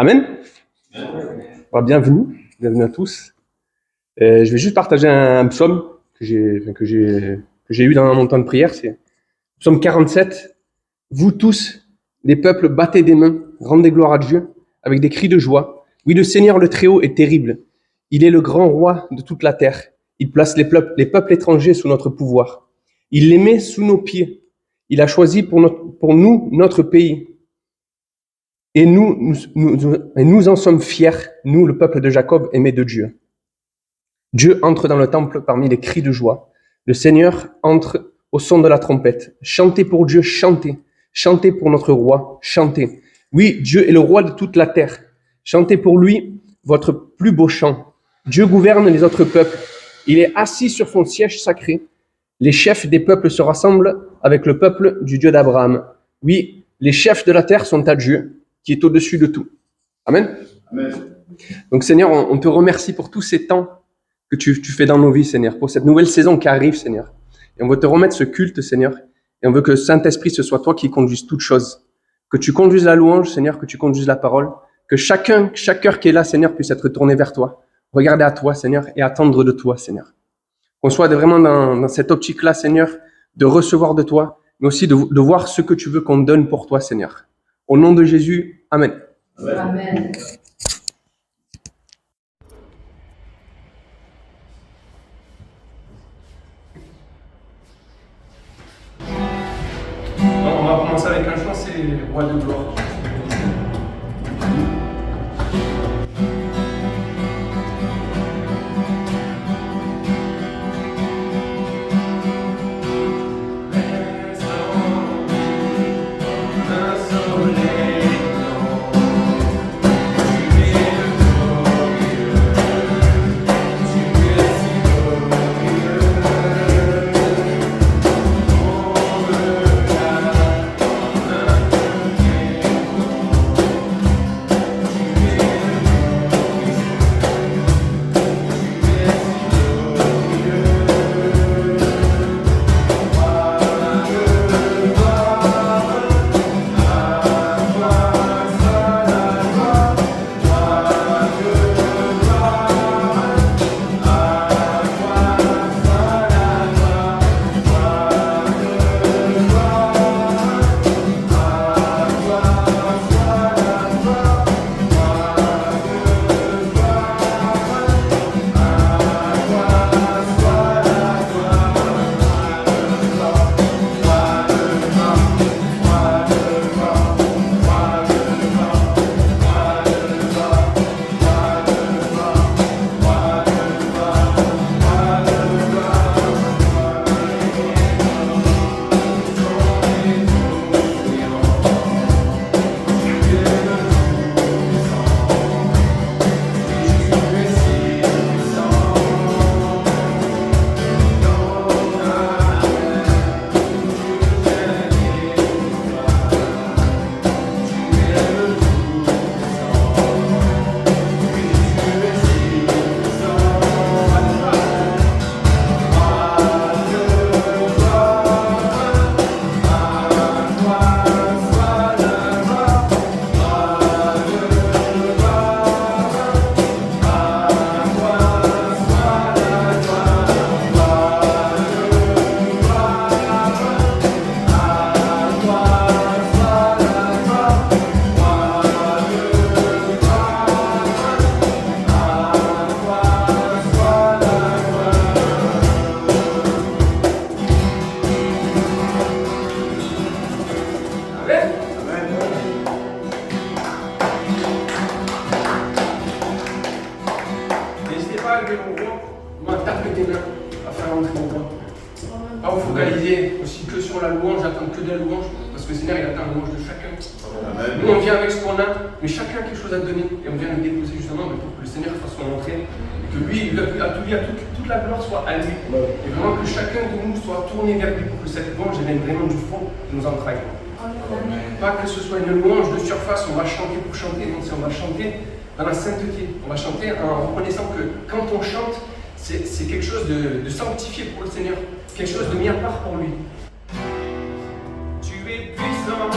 Amen. Alors, bienvenue à tous. Je vais juste partager un psaume que j'ai eu dans mon temps de prière. C'est psaume 47. Vous tous, les peuples, battez des mains, rendez gloire à Dieu avec des cris de joie. Oui, le Seigneur le Très-Haut est terrible. Il est le grand roi de toute la terre. Il place les peuples étrangers sous notre pouvoir. Il les met sous nos pieds. Il a choisi pour nous notre pays. Et nous en sommes fiers, nous, le peuple de Jacob, aimé de Dieu. Dieu entre dans le temple parmi les cris de joie. Le Seigneur entre au son de la trompette. Chantez pour Dieu, chantez. Chantez pour notre roi, chantez. Oui, Dieu est le roi de toute la terre. Chantez pour lui votre plus beau chant. Dieu gouverne les autres peuples. Il est assis sur son siège sacré. Les chefs des peuples se rassemblent avec le peuple du Dieu d'Abraham. Oui, les chefs de la terre sont à Dieu, qui est au-dessus de tout. Amen. Amen. Donc Seigneur, on te remercie pour tous ces temps que tu fais dans nos vies, Seigneur, pour cette nouvelle saison qui arrive, Seigneur. Et on veut te remettre ce culte, Seigneur, et on veut que Saint-Esprit, ce soit toi qui conduise toutes choses. Que tu conduises la louange, Seigneur, que tu conduises la parole, que chaque cœur qui est là, Seigneur, puisse être tourné vers toi, regarder à toi, Seigneur, et attendre de toi, Seigneur. Qu'on soit vraiment dans cette optique-là, Seigneur, de recevoir de toi, mais aussi de voir ce que tu veux qu'on donne pour toi, Seigneur. Au nom de Jésus, Amen. Amen. Amen. On va commencer avec un chant, c'est Roi de gloire. Nous, on vient avec ce qu'on a, mais chacun a quelque chose à donner. Et on vient le déposer justement pour que le Seigneur fasse son entrée. Et que lui, toute la gloire soit à lui. Et vraiment que chacun de nous soit tourné vers lui pour que cette louange vienne vraiment du fond de nos entrailles. Pas que ce soit une louange de surface, on va chanter pour chanter. Non, c'est on va chanter dans la sainteté. On va chanter en reconnaissant que quand on chante, c'est quelque chose de sanctifié pour le Seigneur. Quelque chose de mis à part pour lui. Tu es puissant.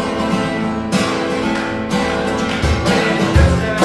Tu es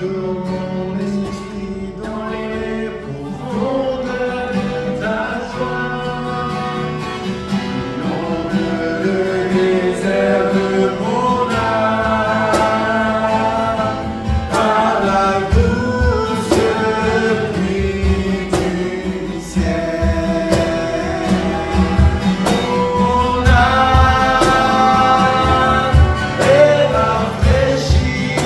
ton esprit dans les profondeurs de ta joie. Inonde le désert de mon âme par la douce pluie du ciel. Mon âme est rafraîchie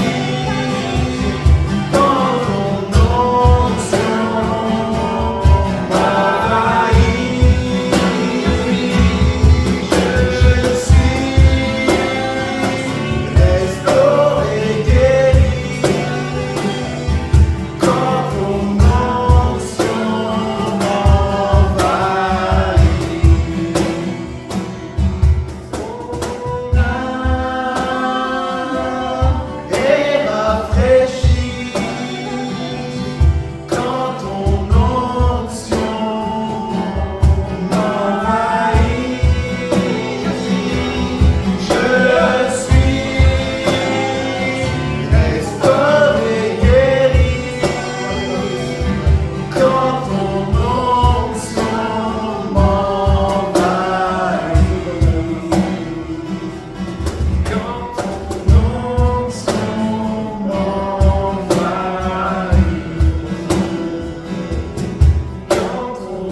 quand ton onction m'envahit. Je suis restauré, guéri quand ton onction m'envahit. Mon âme est rafraîchie quand ton onction m'envahit. Je suis restauré, guéri quand ton onction m'envahit. Quand ton onction m'envahit, quand ton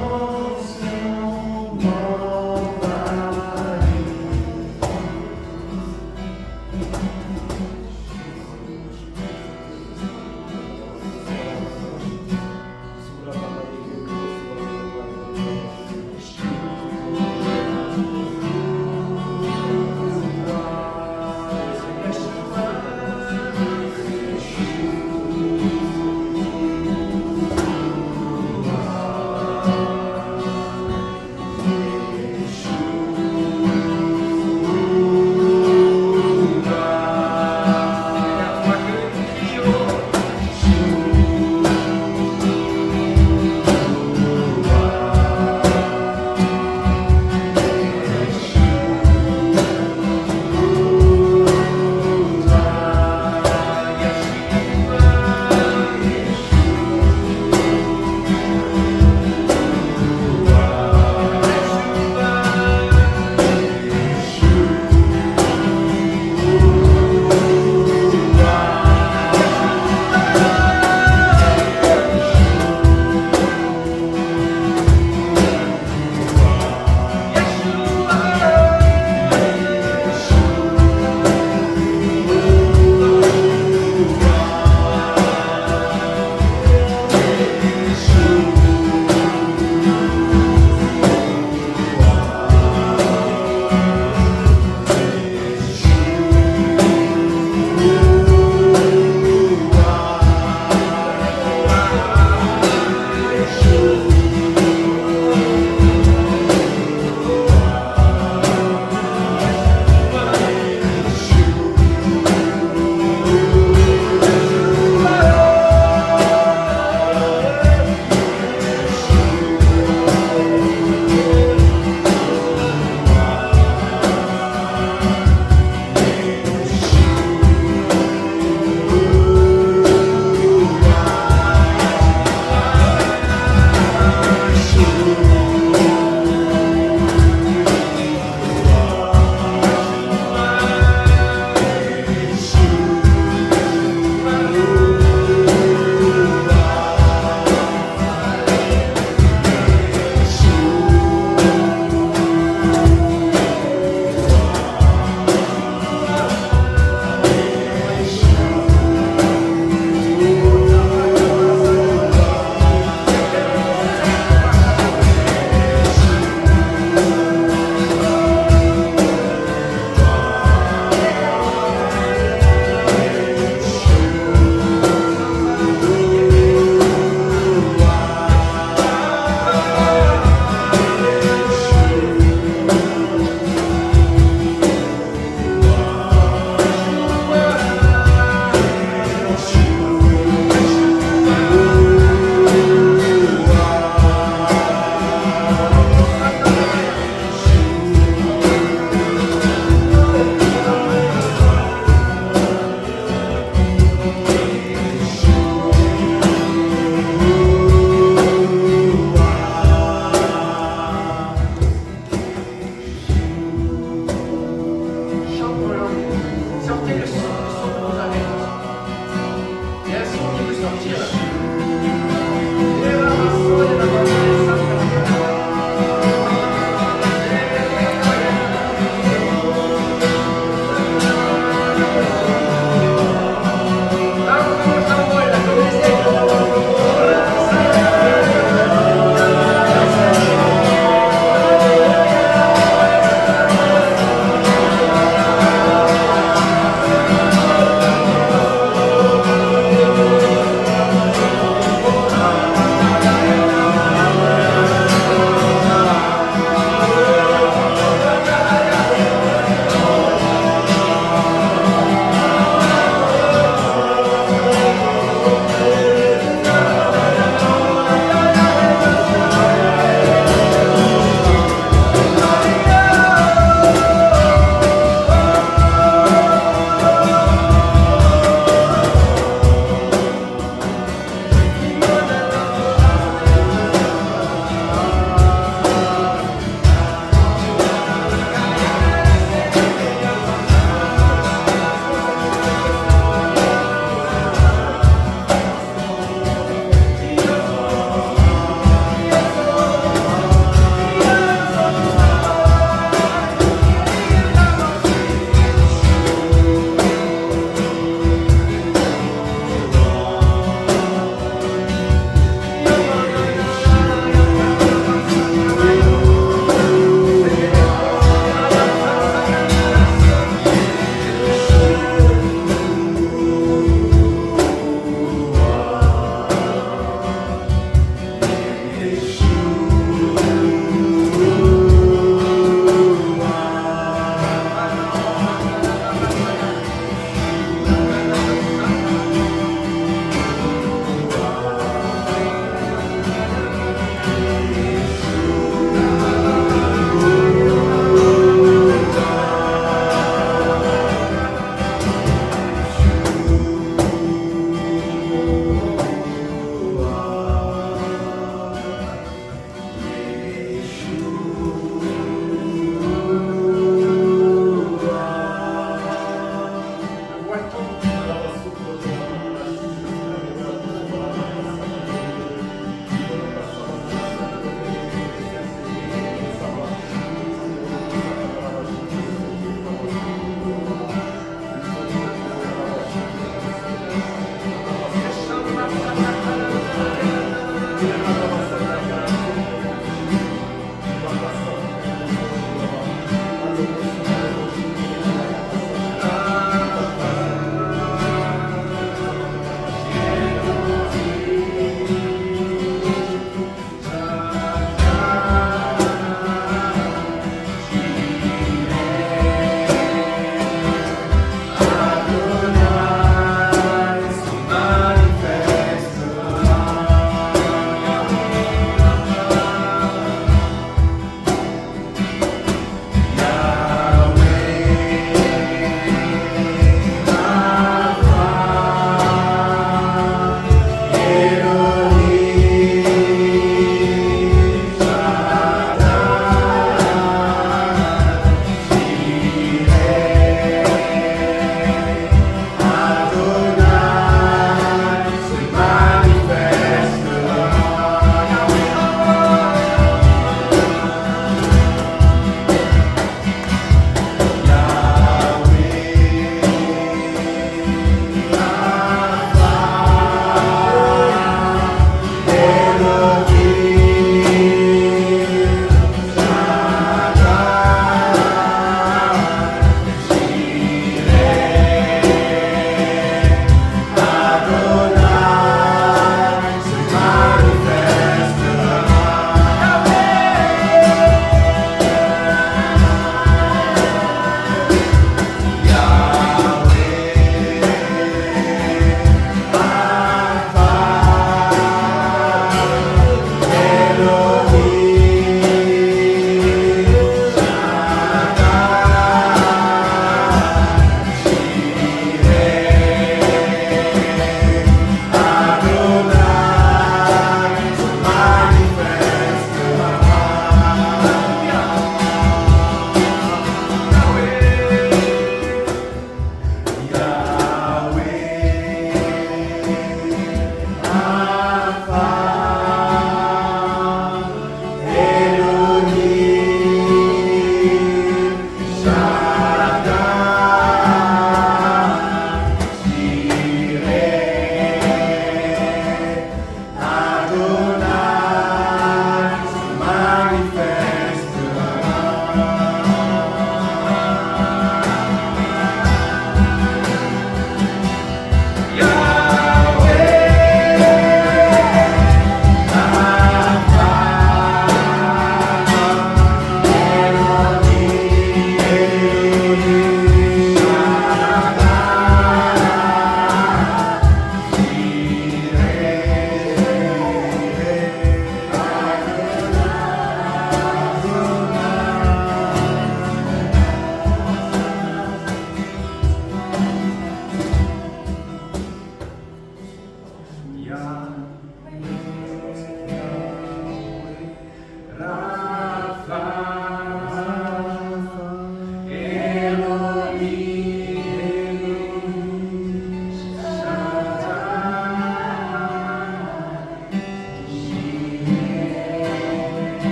onction m'envahit.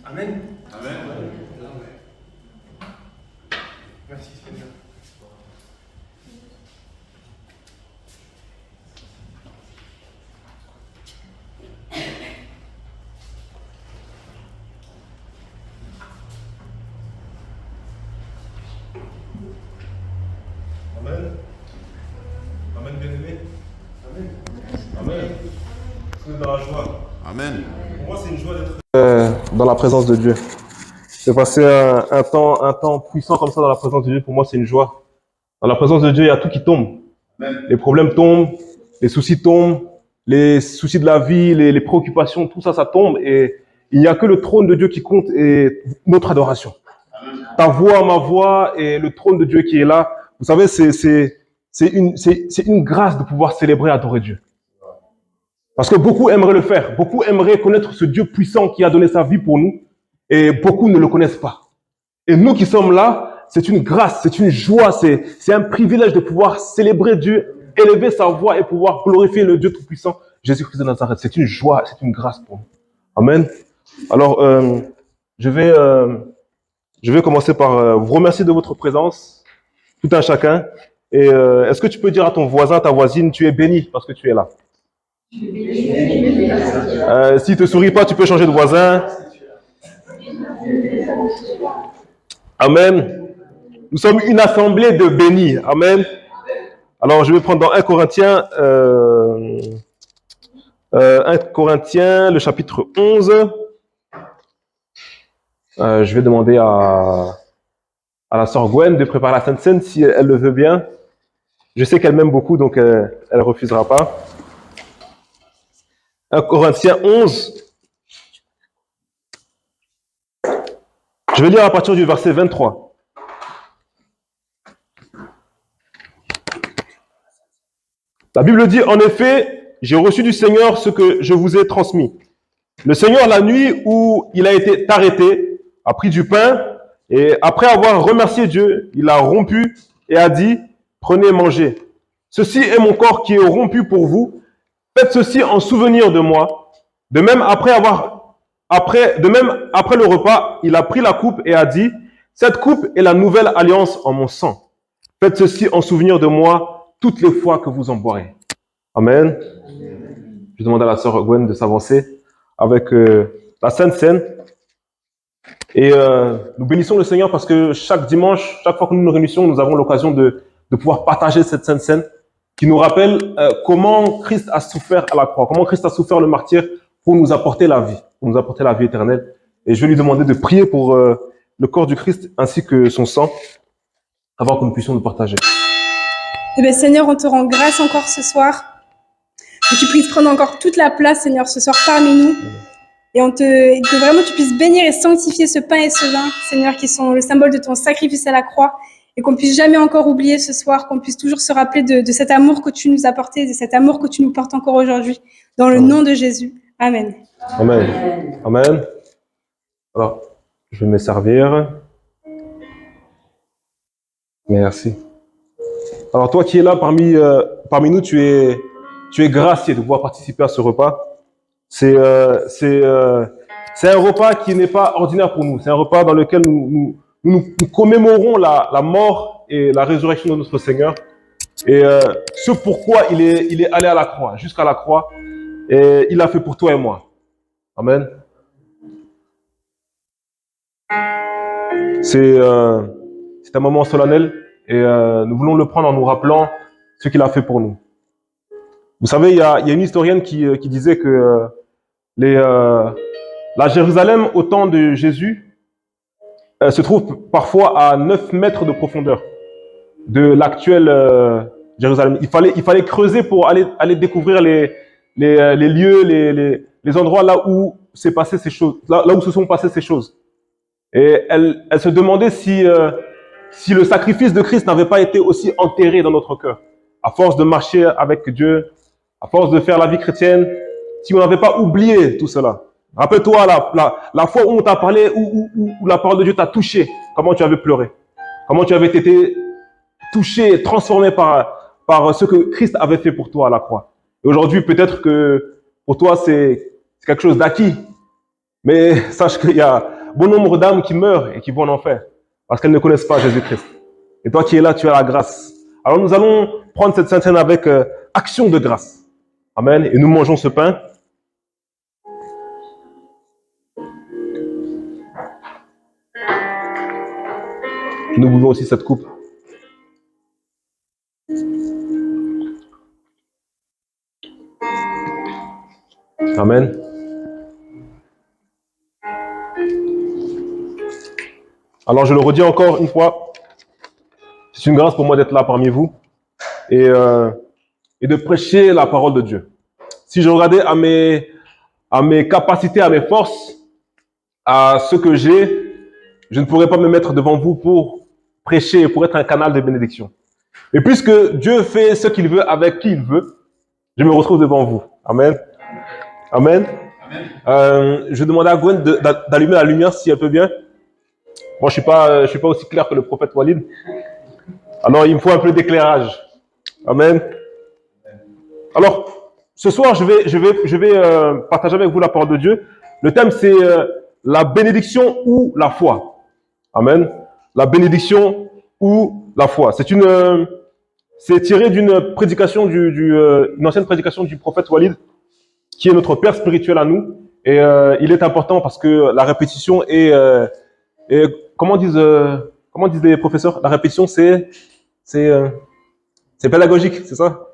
Amen. Amen. Merci Seigneur. Amen. Amen, bien-aimé. Amen. Amen. Vous êtes dans la joie. Amen. Pour moi, c'est une joie d'être Dans la présence de Dieu. De passer un temps puissant comme ça dans la présence de Dieu, pour moi, c'est une joie. Dans la présence de Dieu, il y a tout qui tombe. Amen. Les problèmes tombent, les soucis tombent, les soucis de la vie, les préoccupations, tout ça, ça tombe. Et il n'y a que le trône de Dieu qui compte et notre adoration. Ta voix, ma voix et le trône de Dieu qui est là. Vous savez, c'est une grâce de pouvoir célébrer et adorer Dieu. Parce que beaucoup aimeraient le faire. Beaucoup aimeraient connaître ce Dieu puissant qui a donné sa vie pour nous. Et beaucoup ne le connaissent pas. Et nous qui sommes là, c'est une grâce, c'est une joie, c'est un privilège de pouvoir célébrer Dieu, élever sa voix et pouvoir glorifier le Dieu tout-puissant, Jésus-Christ de Nazareth. C'est une joie, c'est une grâce pour nous. Amen. Alors, je vais commencer par vous remercier de votre présence, tout un chacun. Et est-ce que tu peux dire à ton voisin, ta voisine, tu es béni parce que tu es là? S'il te sourit pas, tu peux changer de voisin. Amen. Nous sommes une assemblée de bénis. Amen. Alors, je vais prendre dans 1 Corinthiens, 1 Corinthiens, le chapitre 11. Je vais demander à la sœur Gwen de préparer la Sainte Seine si elle le veut bien. Je sais qu'elle m'aime beaucoup, donc elle ne refusera pas. 1 Corinthiens 11. Je vais lire à partir du verset 23. La Bible dit, en effet, j'ai reçu du Seigneur ce que je vous ai transmis. Le Seigneur, la nuit où il a été arrêté, a pris du pain et après avoir remercié Dieu, il a rompu et a dit, prenez, mangez. Ceci est mon corps qui est rompu pour vous. Faites ceci en souvenir de moi. De même, après le repas, il a pris la coupe et a dit, cette coupe est la nouvelle alliance en mon sang. Faites ceci en souvenir de moi toutes les fois que vous en boirez. Amen. Je demande à la sœur Gwen de s'avancer avec la Sainte Seine. Et nous bénissons le Seigneur parce que chaque dimanche, chaque fois que nous nous réunissons, nous avons l'occasion de pouvoir partager cette Sainte Seine qui nous rappelle comment Christ a souffert à la croix, comment Christ a souffert le martyre pour nous apporter la vie éternelle. Et je vais lui demander de prier pour le corps du Christ ainsi que son sang avant que nous puissions nous partager. Eh bien, Seigneur, on te rend grâce encore ce soir. Que tu puisses prendre encore toute la place, Seigneur, ce soir parmi nous. Et que vraiment tu puisses bénir et sanctifier ce pain et ce vin, Seigneur, qui sont le symbole de ton sacrifice à la croix. Et qu'on puisse jamais encore oublier ce soir, qu'on puisse toujours se rappeler de cet amour que tu nous as porté, de cet amour que tu nous portes encore aujourd'hui. Dans le nom de Jésus. Amen. Amen. Amen. Alors, je vais me servir. Merci. Alors, toi qui es là parmi nous, tu es gracié de pouvoir participer à ce repas. C'est un repas qui n'est pas ordinaire pour nous. C'est un repas dans lequel nous commémorons la mort et la résurrection de notre Seigneur. Et ce pourquoi il est allé à la croix, jusqu'à la croix. Et il l'a fait pour toi et moi. Amen. C'est un moment solennel et nous voulons le prendre en nous rappelant ce qu'il a fait pour nous. Vous savez, il y a une historienne qui disait que la Jérusalem au temps de Jésus se trouve parfois à 9 mètres de profondeur de l'actuelle Jérusalem. Il fallait creuser pour aller découvrir les lieux, les endroits là où s'est passé ces choses, là où se sont passées ces choses. Et elle se demandait si le sacrifice de Christ n'avait pas été aussi enterré dans notre cœur. À force de marcher avec Dieu, à force de faire la vie chrétienne, si on n'avait pas oublié tout cela. Rappelle-toi la fois où on t'a parlé, où la parole de Dieu t'a touché, comment tu avais pleuré, comment tu avais été touché, transformé par ce que Christ avait fait pour toi à la croix. Et aujourd'hui, peut-être que pour toi, c'est quelque chose d'acquis. Mais sache qu'il y a bon nombre d'âmes qui meurent et qui vont en enfer parce qu'elles ne connaissent pas Jésus-Christ. Et toi qui es là, tu as la grâce. Alors nous allons prendre cette Sainte Seine avec action de grâce. Amen. Et nous mangeons ce pain. Nous buvons aussi cette coupe. Amen. Alors je le redis encore une fois, c'est une grâce pour moi d'être là parmi vous et de prêcher la parole de Dieu. Si je regardais à mes capacités, à mes forces, à ce que j'ai, je ne pourrais pas me mettre devant vous pour prêcher, pour être un canal de bénédiction. Mais puisque Dieu fait ce qu'il veut avec qui il veut, je me retrouve devant vous. Amen. Amen. Je demandais à Gwen d'allumer la lumière si elle peut bien. Moi, je suis pas aussi clair que le prophète Walid. Alors, il me faut un peu d'éclairage. Amen. Alors, ce soir, je vais partager avec vous la parole de Dieu. Le thème, c'est la bénédiction ou la foi. Amen. La bénédiction ou la foi. C'est tiré d'une prédication une ancienne prédication du prophète Walid, qui est notre père spirituel à nous. Et il est important parce que la répétition est comment disent les professeurs, la répétition c'est pédagogique, c'est ça?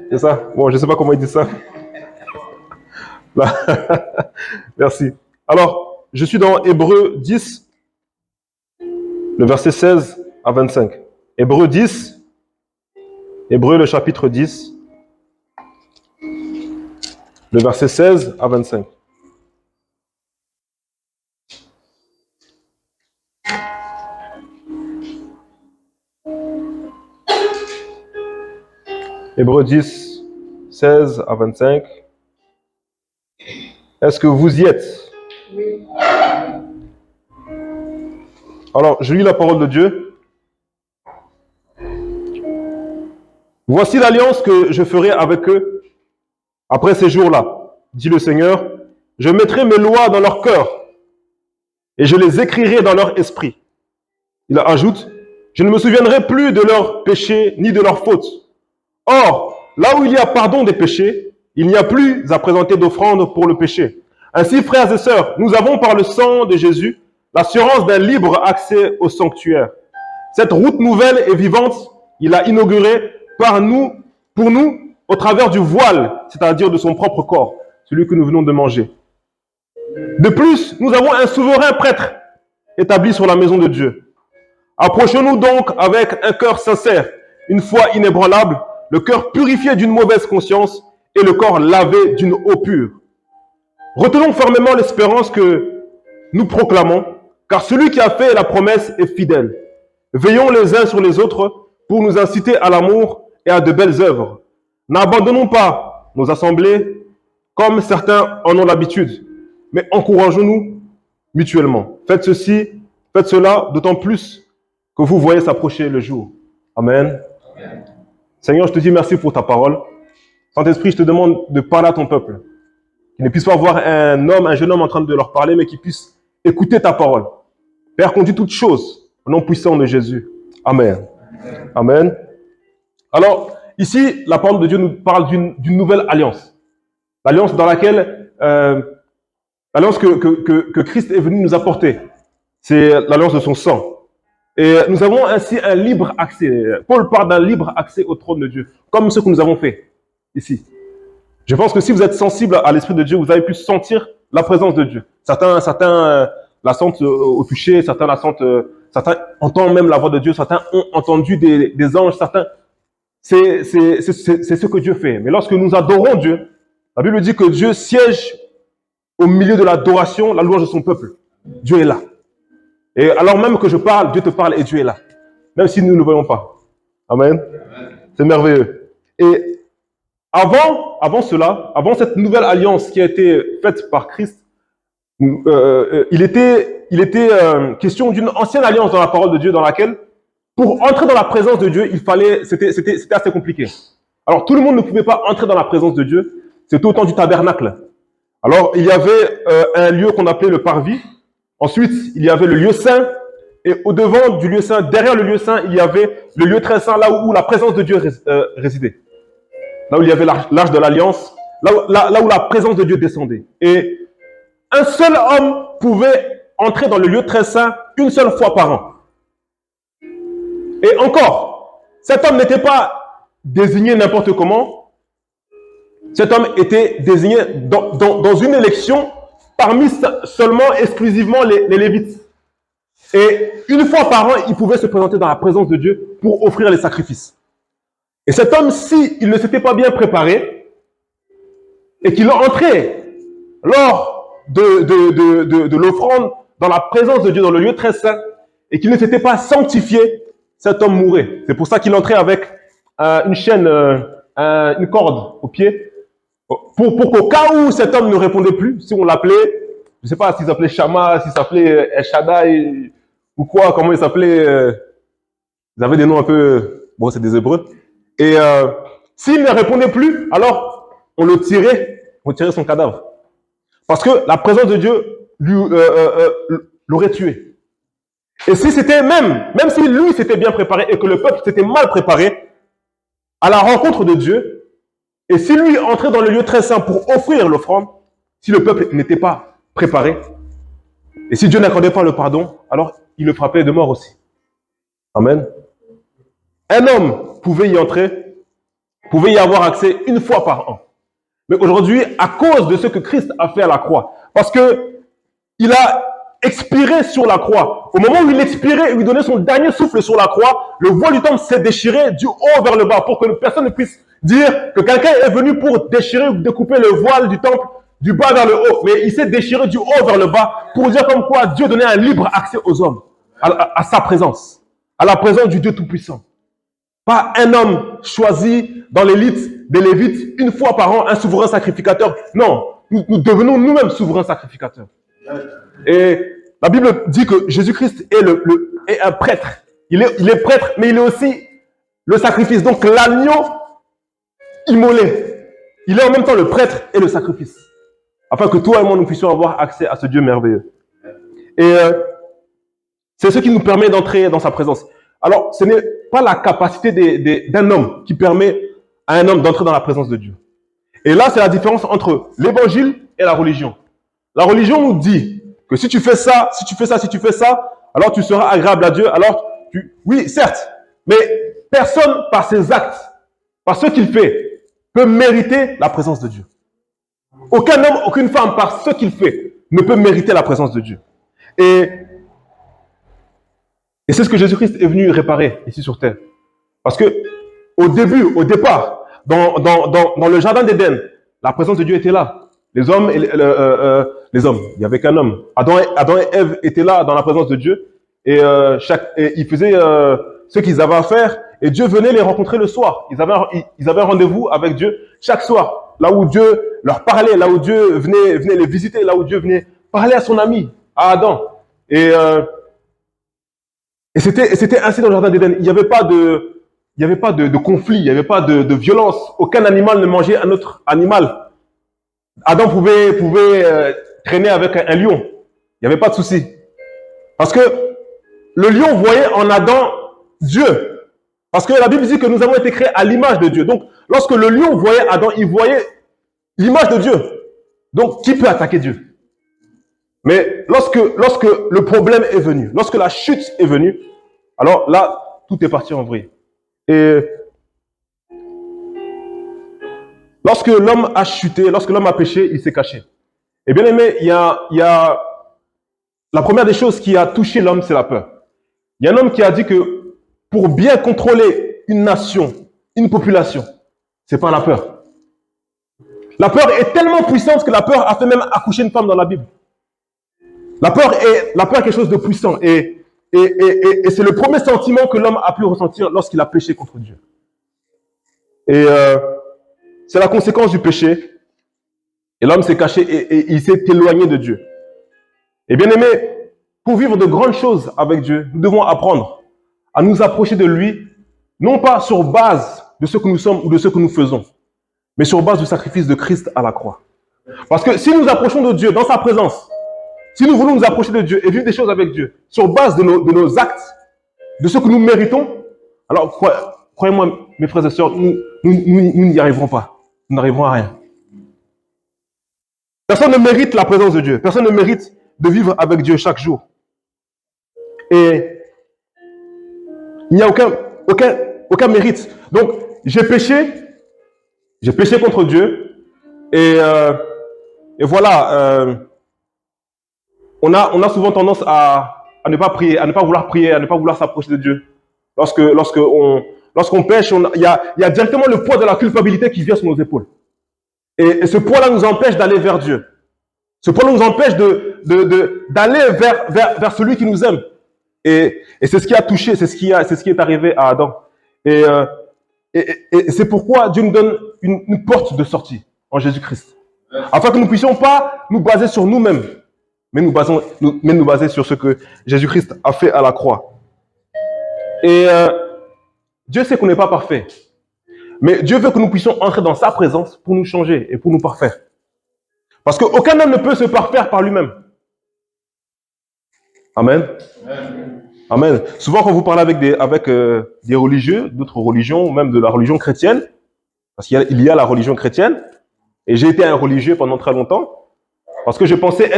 C'est ça. Bon, je sais pas comment ils disent ça. Merci. Alors, je suis dans Hébreux 10, le verset 16 à 25. Hébreux 10, Hébreux le chapitre 10, le verset 16 à 25. Hébreux 10, 16 à 25. Est-ce que vous y êtes? Oui. Alors, je lis la parole de Dieu. Voici l'alliance que je ferai avec eux après ces jours-là, dit le Seigneur. Je mettrai mes lois dans leur cœur et je les écrirai dans leur esprit. Il ajoute, je ne me souviendrai plus de leurs péchés ni de leurs fautes. Or, là où il y a pardon des péchés, il n'y a plus à présenter d'offrande pour le péché. Ainsi, frères et sœurs, nous avons par le sang de Jésus l'assurance d'un libre accès au sanctuaire. Cette route nouvelle et vivante, il a inaugurée pour nous, au travers du voile, c'est-à-dire de son propre corps, celui que nous venons de manger. De plus, nous avons un souverain prêtre établi sur la maison de Dieu. Approchons-nous donc avec un cœur sincère, une foi inébranlable, le cœur purifié d'une mauvaise conscience et le corps lavé d'une eau pure. Retenons fermement l'espérance que nous proclamons, car celui qui a fait la promesse est fidèle. Veillons les uns sur les autres pour nous inciter à l'amour et à de belles œuvres. N'abandonnons pas nos assemblées comme certains en ont l'habitude, mais encourageons-nous mutuellement. Faites ceci, faites cela, d'autant plus que vous voyez s'approcher le jour. Amen. Amen. Seigneur, je te dis merci pour ta parole. Saint-Esprit, je te demande de parler à ton peuple. Qu'ils ne puissent pas voir un jeune homme en train de leur parler, mais qu'ils puissent écouter ta parole. Père, conduis toutes choses au nom puissant de Jésus. Amen. Amen. Amen. Alors, ici, la parole de Dieu nous parle d'une nouvelle alliance. L'alliance dans laquelle, l'alliance que Christ est venu nous apporter. C'est l'alliance de son sang. Et nous avons ainsi un libre accès. Paul parle d'un libre accès au trône de Dieu, comme ce que nous avons fait ici. Je pense que si vous êtes sensible à l'Esprit de Dieu, vous avez pu sentir la présence de Dieu. Certains la sentent au toucher, certains entendent même la voix de Dieu, certains ont entendu des anges, certains... C'est ce que Dieu fait. Mais lorsque nous adorons Dieu, la Bible dit que Dieu siège au milieu de l'adoration, la louange de son peuple. Dieu est là. Et alors même que je parle, Dieu te parle et Dieu est là. Même si nous ne le voyons pas. Amen. C'est merveilleux. Et avant cela, avant cette nouvelle alliance qui a été faite par Christ, il était question d'une ancienne alliance dans la parole de Dieu dans laquelle, pour entrer dans la présence de Dieu, c'était assez compliqué. Alors tout le monde ne pouvait pas entrer dans la présence de Dieu. C'était au temps du tabernacle. Alors il y avait un lieu qu'on appelait le parvis. Ensuite, il y avait le lieu saint. Et au-devant du lieu saint, derrière le lieu saint, il y avait le lieu très saint, là où la présence de Dieu résidait. Là où il y avait l'arche de l'Alliance, là où la présence de Dieu descendait. Et un seul homme pouvait entrer dans le lieu très saint une seule fois par an. Et encore, cet homme n'était pas désigné n'importe comment. Cet homme était désigné dans une élection parmi seulement, exclusivement les Lévites. Et une fois par an, il pouvait se présenter dans la présence de Dieu pour offrir les sacrifices. Et cet homme, s'il ne s'était pas bien préparé et qu'il entrait lors de l'offrande dans la présence de Dieu, dans le lieu très saint, et qu'il ne s'était pas sanctifié, cet homme mourait. C'est pour ça qu'il entrait avec une chaîne, une corde au pied, pour qu'au cas où cet homme ne répondait plus, si on l'appelait, je ne sais pas s'il s'appelait Shama, s'il s'appelait El Shaddai, ou quoi, comment il s'appelait, ils avaient des noms un peu, bon, c'est des Hébreux. Et s'il ne répondait plus, alors on tirait son cadavre. Parce que la présence de Dieu l'aurait tué. Et si c'était même si lui s'était bien préparé et que le peuple s'était mal préparé à la rencontre de Dieu, et si lui entrait dans le lieu très saint pour offrir l'offrande, si le peuple n'était pas préparé, et si Dieu n'accordait pas le pardon, alors il le frappait de mort aussi. Amen. Un homme pouvait y entrer, pouvait y avoir accès une fois par an. Mais aujourd'hui, à cause de ce que Christ a fait à la croix, parce que il a expiré sur la croix. Au moment où il expirait et lui donnait son dernier souffle sur la croix, le voile du temple s'est déchiré du haut vers le bas pour que personne ne puisse dire que quelqu'un est venu pour déchirer ou découper le voile du temple du bas vers le haut. Mais il s'est déchiré du haut vers le bas pour dire comme quoi Dieu donnait un libre accès aux hommes, à sa présence, à la présence du Dieu Tout-Puissant. Pas un homme choisi dans l'élite des Lévites une fois par an, un souverain sacrificateur. Non, nous devenons nous-mêmes souverains sacrificateurs. Et la Bible dit que Jésus-Christ est un prêtre. Il est prêtre, mais il est aussi le sacrifice. Donc l'agneau immolé. Il est en même temps le prêtre et le sacrifice. Afin que toi et moi, nous puissions avoir accès à ce Dieu merveilleux. Et c'est ce qui nous permet d'entrer dans sa présence. Alors, ce n'est pas la capacité d'un homme qui permet à un homme d'entrer dans la présence de Dieu. Et là, c'est la différence entre l'évangile et la religion. La religion nous dit que si tu fais ça, alors tu seras agréable à Dieu. Oui, certes, mais personne par ses actes, par ce qu'il fait, peut mériter la présence de Dieu. Aucun homme, aucune femme, par ce qu'il fait, ne peut mériter la présence de Dieu. Et c'est ce que Jésus-Christ est venu réparer ici sur terre. Parce que au départ, dans le jardin d'Éden, la présence de Dieu était là. Les hommes, il n'y avait qu'un homme. Adam et Ève étaient là dans la présence de Dieu et ils faisaient ce qu'ils avaient à faire et Dieu venait les rencontrer le soir. Ils avaient un rendez-vous avec Dieu chaque soir, là où Dieu leur parlait, là où Dieu venait les visiter, là où Dieu venait parler à son ami, à Adam. Et c'était ainsi dans le jardin d'Éden. Il n'y avait pas de conflit, il n'y avait pas de violence. Aucun animal ne mangeait un autre animal. Adam pouvait traîner avec un lion. Il n'y avait pas de souci. Parce que le lion voyait en Adam Dieu. Parce que la Bible dit que nous avons été créés à l'image de Dieu. Donc, lorsque le lion voyait Adam, il voyait l'image de Dieu. Donc, qui peut attaquer Dieu? Mais lorsque le problème est venu, lorsque la chute est venue, alors là, tout est parti en vrille. Et lorsque l'homme a chuté, lorsque l'homme a péché, il s'est caché. Et bien aimé, il y a la première des choses qui a touché l'homme, c'est la peur. Il y a un homme qui a dit que pour bien contrôler une nation, une population, c'est pas la peur. La peur est tellement puissante que la peur a fait même accoucher une femme dans la Bible. La peur est quelque chose de puissant et c'est le premier sentiment que l'homme a pu ressentir lorsqu'il a péché contre Dieu. Et c'est la conséquence du péché. Et l'homme s'est caché et il s'est éloigné de Dieu. Et bien aimé, pour vivre de grandes choses avec Dieu, nous devons apprendre à nous approcher de lui, non pas sur base de ce que nous sommes ou de ce que nous faisons, mais sur base du sacrifice de Christ à la croix. Parce que si nous approchons de Dieu dans sa présence, si nous voulons nous approcher de Dieu et vivre des choses avec Dieu, sur base de nos actes, de ce que nous méritons, alors croyez-moi, mes frères et sœurs, nous n'y arriverons pas. Nous n'arriverons à rien. Personne ne mérite la présence de Dieu. Personne ne mérite de vivre avec Dieu chaque jour. Et il n'y a aucun mérite. Donc, j'ai péché contre Dieu, et voilà, on a souvent tendance à ne pas prier, à ne pas vouloir prier, à ne pas vouloir s'approcher de Dieu. Lorsqu'on pêche, il y a directement le poids de la culpabilité qui vient sur nos épaules. Et ce poids-là nous empêche d'aller vers Dieu. Ce poids-là nous empêche d'aller vers celui qui nous aime. Et c'est ce qui a touché, c'est ce qui est arrivé à Adam. Et c'est pourquoi Dieu nous donne une porte de sortie en Jésus-Christ. Afin que nous ne puissions pas nous baser sur nous-mêmes, mais nous baser sur ce que Jésus-Christ a fait à la croix. Et Dieu sait qu'on n'est pas parfait. Mais Dieu veut que nous puissions entrer dans sa présence pour nous changer et pour nous parfaire. Parce qu'aucun homme ne peut se parfaire par lui-même. Amen. Amen. Souvent, quand vous parlez avec des religieux, d'autres religions, ou même de la religion chrétienne, parce qu'il y a la religion chrétienne, et j'ai été un religieux pendant très longtemps, parce que je pensais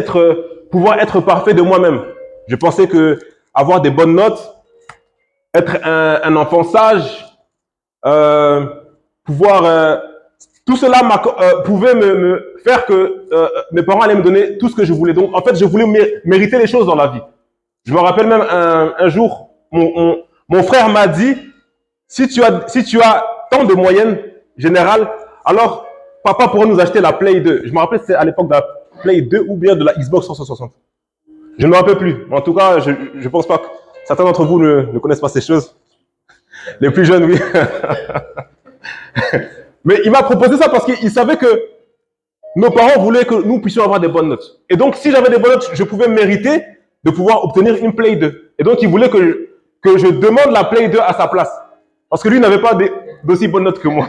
pouvoir être parfait de moi-même. Je pensais que avoir des bonnes notes, être un enfant sage, tout cela pouvait me faire que mes parents allaient me donner tout ce que je voulais. Donc, en fait, je voulais mériter les choses dans la vie. Je me rappelle même un jour, mon frère m'a dit, si tu as tant de moyenne générale, alors papa pourra nous acheter la Play 2. Je me rappelle, c'était à l'époque de la Play 2 ou bien de la Xbox 360. Je ne me rappelle plus. En tout cas, je pense pas que certains d'entre vous ne connaissent pas ces choses. Les plus jeunes, oui. Mais il m'a proposé ça parce qu'il savait que nos parents voulaient que nous puissions avoir des bonnes notes. Et donc, si j'avais des bonnes notes, je pouvais mériter de pouvoir obtenir une Play 2. Et donc, il voulait que je demande la Play 2 à sa place. Parce que lui n'avait pas d'aussi bonnes notes que moi.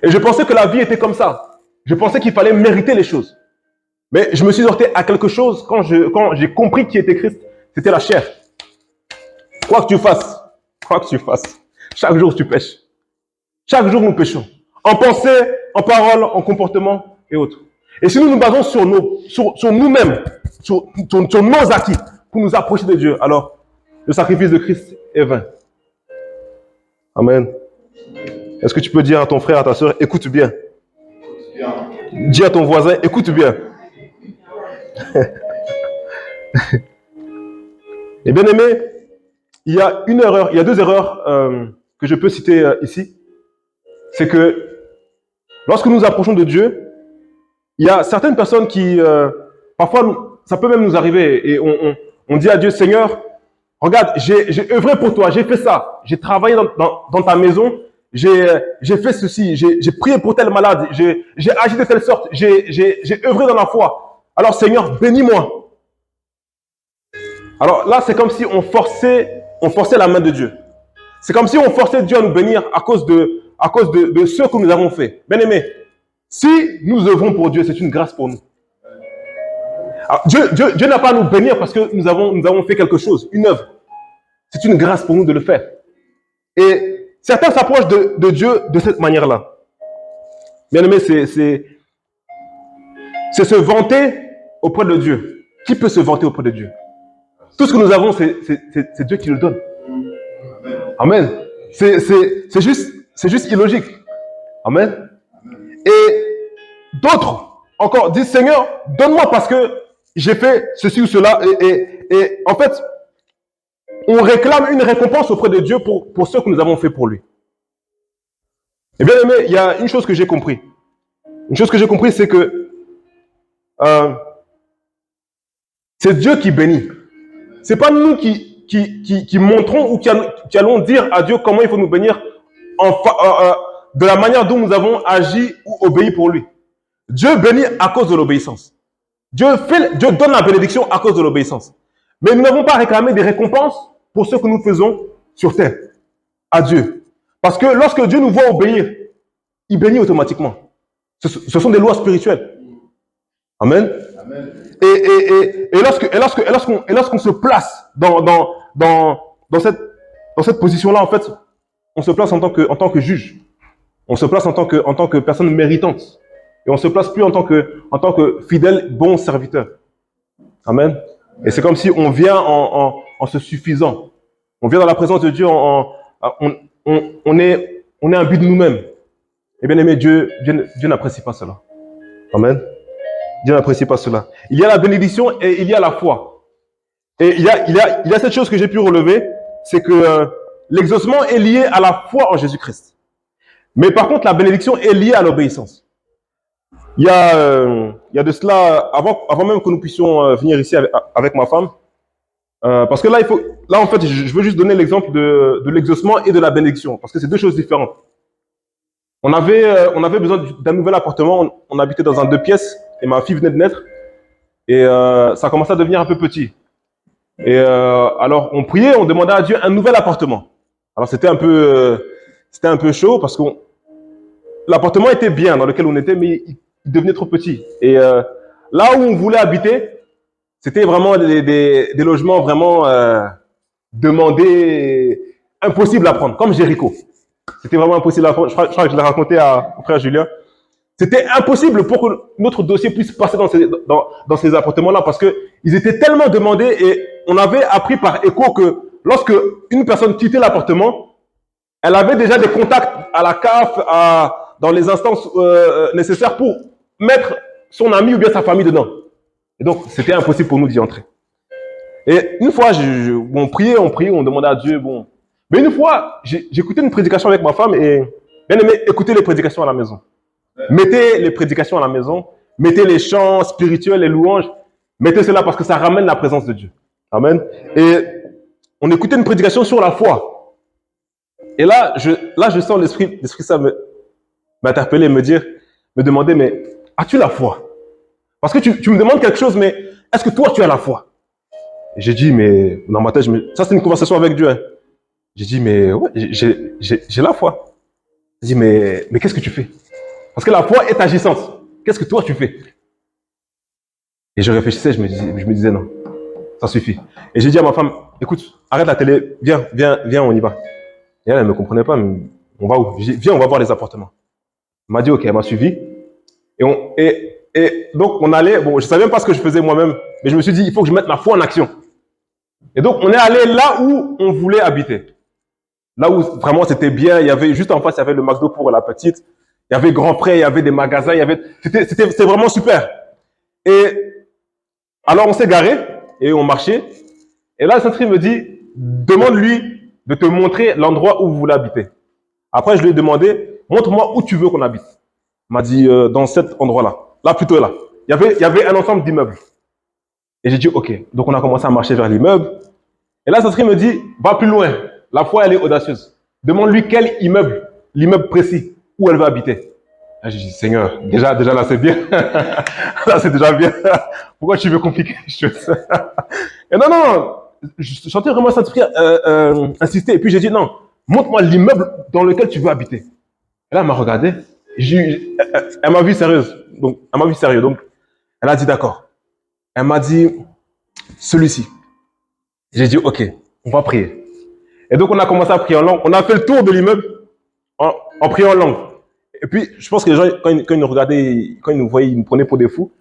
Et je pensais que la vie était comme ça. Je pensais qu'il fallait mériter les choses. Mais je me suis heurté à quelque chose quand j'ai compris qui était Christ. C'était la chair. Quoi que tu fasses, chaque jour tu pêches. Chaque jour nous péchons. En pensée, en parole, en comportement et autres. Et si nous nous basons sur nous-mêmes, sur nos acquis, pour nous approcher de Dieu, alors le sacrifice de Christ est vain. Amen. Est-ce que tu peux dire à ton frère, à ta soeur, écoute bien. Dis à ton voisin, écoute bien. Et bien aimé, il y a deux erreurs que je peux citer ici. C'est que lorsque nous approchons de Dieu, il y a certaines personnes qui, parfois, ça peut même nous arriver, et on dit à Dieu, Seigneur, regarde, j'ai œuvré pour toi, j'ai fait ça, j'ai travaillé dans ta maison, j'ai fait ceci, j'ai prié pour tel malade, j'ai agi de telle sorte, j'ai œuvré dans la foi. Alors Seigneur, bénis-moi. Alors là, c'est comme si on forçait la main de Dieu. C'est comme si on forçait Dieu à nous bénir à cause de ce que nous avons fait. Bien aimé, si nous œuvrons pour Dieu, c'est une grâce pour nous. Alors, Dieu n'a pas à nous bénir parce que nous avons fait quelque chose, une œuvre. C'est une grâce pour nous de le faire. Et certains s'approchent de Dieu de cette manière-là. Bien aimé, c'est se vanter auprès de Dieu. Qui peut se vanter auprès de Dieu? Tout ce que nous avons, c'est Dieu qui le donne. Amen. C'est juste illogique. Amen. Et d'autres encore disent, Seigneur, donne-moi parce que j'ai fait ceci ou cela. Et en fait, on réclame une récompense auprès de Dieu pour ce que nous avons fait pour lui. Et bien aimé, il y a une chose que j'ai compris. Une chose que j'ai compris, c'est que c'est Dieu qui bénit. C'est pas nous qui montrons ou qui allons dire à Dieu comment il faut nous bénir de la manière dont nous avons agi ou obéi pour lui. Dieu bénit à cause de l'obéissance. Dieu donne la bénédiction à cause de l'obéissance. Mais nous n'avons pas réclamé des récompenses pour ce que nous faisons sur terre à Dieu. Parce que lorsque Dieu nous voit obéir, il bénit automatiquement. Ce sont des lois spirituelles. Amen. Et lorsqu'on se place dans cette position-là, en fait, on se place en tant que juge. On se place en tant que personne méritante. Et on se place plus en tant que fidèle, bon serviteur. Amen. Et c'est comme si on vient en se suffisant. On vient dans la présence de Dieu, on est un but de nous-mêmes. Et bien aimé, Dieu n'apprécie pas cela. Amen. Dieu n'apprécie pas cela. Il y a la bénédiction et il y a la foi. Et il y a cette chose que j'ai pu relever, c'est que l'exaucement est lié à la foi en Jésus-Christ. Mais par contre, la bénédiction est liée à l'obéissance. Il y a de cela, avant même que nous puissions venir ici avec ma femme, parce que là en fait, je veux juste donner l'exemple de l'exaucement et de la bénédiction, parce que c'est deux choses différentes. On avait besoin d'un nouvel appartement, on habitait dans un 2 pièces, et ma fille venait de naître, et ça commençait à devenir un peu petit. Et alors, on priait, on demandait à Dieu un nouvel appartement. Alors, c'était un peu chaud, parce que l'appartement était bien dans lequel on était, mais il devenait trop petit. Et là où on voulait habiter, c'était vraiment des logements vraiment demandés, impossibles à prendre, comme Jéricho. C'était vraiment impossible à prendre. Je crois que je l'ai raconté au frère Julien. C'était impossible pour que notre dossier puisse passer dans ces appartements-là, parce qu'ils étaient tellement demandés, et on avait appris par écho que lorsque une personne quittait l'appartement, elle avait déjà des contacts à la CAF, dans les instances nécessaires pour mettre son ami ou bien sa famille dedans. Et donc, c'était impossible pour nous d'y entrer. Et une fois, on priait, on demandait à Dieu, bon. Mais une fois, j'écoutais une prédication avec ma femme, et bien aimé, écoutez les prédications à la maison. Mettez les prédications à la maison, mettez les chants spirituels, les louanges, mettez cela parce que ça ramène la présence de Dieu. Amen. Et on écoutait une prédication sur la foi. Et là, je sens l'Esprit ça m'interpeller, me demander, mais as-tu la foi? Parce que tu me demandes quelque chose, mais est-ce que toi, tu as la foi? Et j'ai dit, mais dans ma tête, ça c'est une conversation avec Dieu. Hein. J'ai dit, mais ouais, j'ai la foi. J'ai dit, mais qu'est-ce que tu fais? Parce que la foi est agissante. Qu'est-ce que toi, tu fais? Et je réfléchissais, je me disais, non, ça suffit. Et j'ai dit à ma femme, écoute, arrête la télé, viens, on y va. Et elle ne me comprenait pas, mais on va où? J'ai dit, viens, on va voir les appartements. Elle m'a dit, ok, elle m'a suivi. Et donc, on allait, bon, je ne savais même pas ce que je faisais moi-même, mais je me suis dit, il faut que je mette ma foi en action. Et donc, on est allé là où on voulait habiter. Là où vraiment c'était bien, il y avait, juste en face, il y avait le McDo pour la petite, il y avait grand prêt, il y avait des magasins, c'était vraiment super. Et alors, on s'est garé et on marchait. Et là, le Saint-Esprit me dit, demande-lui de te montrer l'endroit où vous voulez habiter. Après, je lui ai demandé, montre-moi où tu veux qu'on habite. Il m'a dit, dans cet endroit-là. Là, plutôt là. Il y avait un ensemble d'immeubles. Et j'ai dit, ok. Donc, on a commencé à marcher vers l'immeuble. Et là, le Saint-Esprit me dit, va plus loin. La foi, elle est audacieuse. Demande-lui quel immeuble, l'immeuble précis, où elle veut habiter. Là, j'ai dit, Seigneur, déjà là, c'est bien. Là, c'est déjà bien. Pourquoi tu veux compliquer les choses? Et non, je sentais vraiment Saint-Esprit insister. Et puis, j'ai dit, non, montre-moi l'immeuble dans lequel tu veux habiter. Et là, elle m'a regardé. Elle m'a vu sérieuse. Donc, elle m'a vu sérieux. Donc, elle a dit, d'accord. Elle m'a dit, celui-ci. J'ai dit, ok, on va prier. Et donc, on a commencé à prier en langue. On a fait le tour de l'immeuble en priant en langue. Et puis, je pense que les gens, quand ils nous regardaient, quand ils nous voyaient, ils nous prenaient pour des fous.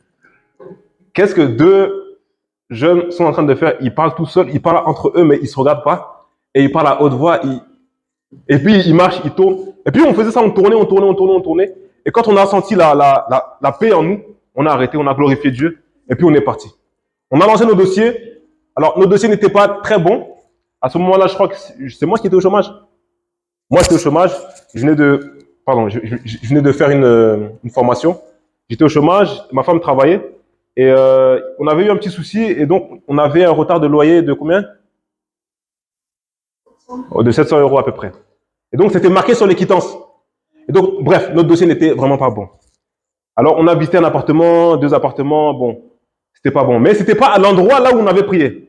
Qu'est-ce que deux jeunes sont en train de faire? Ils parlent tout seuls, ils parlent entre eux, mais ils ne se regardent pas. Et ils parlent à haute voix. Et puis, ils marchent, ils tournent. Et puis, on faisait ça, on tournait. Et quand on a senti la paix en nous, on a arrêté, on a glorifié Dieu. Et puis, on est parti. On a lancé nos dossiers. Alors, nos dossiers n'étaient pas très bons. À ce moment-là, je crois que c'est moi qui étais au chômage. Moi, j'étais au chômage. Je venais de faire une formation. J'étais au chômage. Ma femme travaillait. Et on avait eu un petit souci. Et donc, on avait un retard de loyer de combien? De 700 € à peu près. Et donc, c'était marqué sur les quittances. Et donc, bref, notre dossier n'était vraiment pas bon. Alors, on a visité un appartement, 2 appartements. Bon, c'était pas bon. Mais c'était pas à l'endroit là où on avait prié.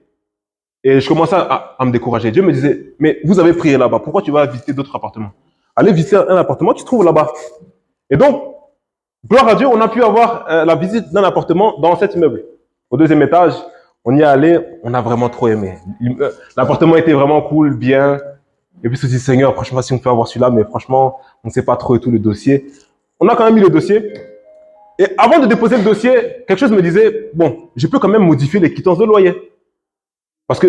Et je commençais à me décourager. Dieu me disait, mais vous avez prié là-bas, pourquoi tu vas visiter d'autres appartements? Allez visiter un appartement, tu trouves là-bas. Et donc, Gloire à Dieu, on a pu avoir la visite d'un appartement dans cet immeuble. Au deuxième étage, on y est allé, on a vraiment trop aimé. L'appartement était vraiment cool, bien. Et puis, on se dit, Seigneur, franchement, si on peut avoir celui-là, mais franchement, on ne sait pas trop et tout le dossier. On a quand même mis le dossier. Et avant de déposer le dossier, quelque chose me disait, bon, je peux quand même modifier les quittances de loyer. Parce que,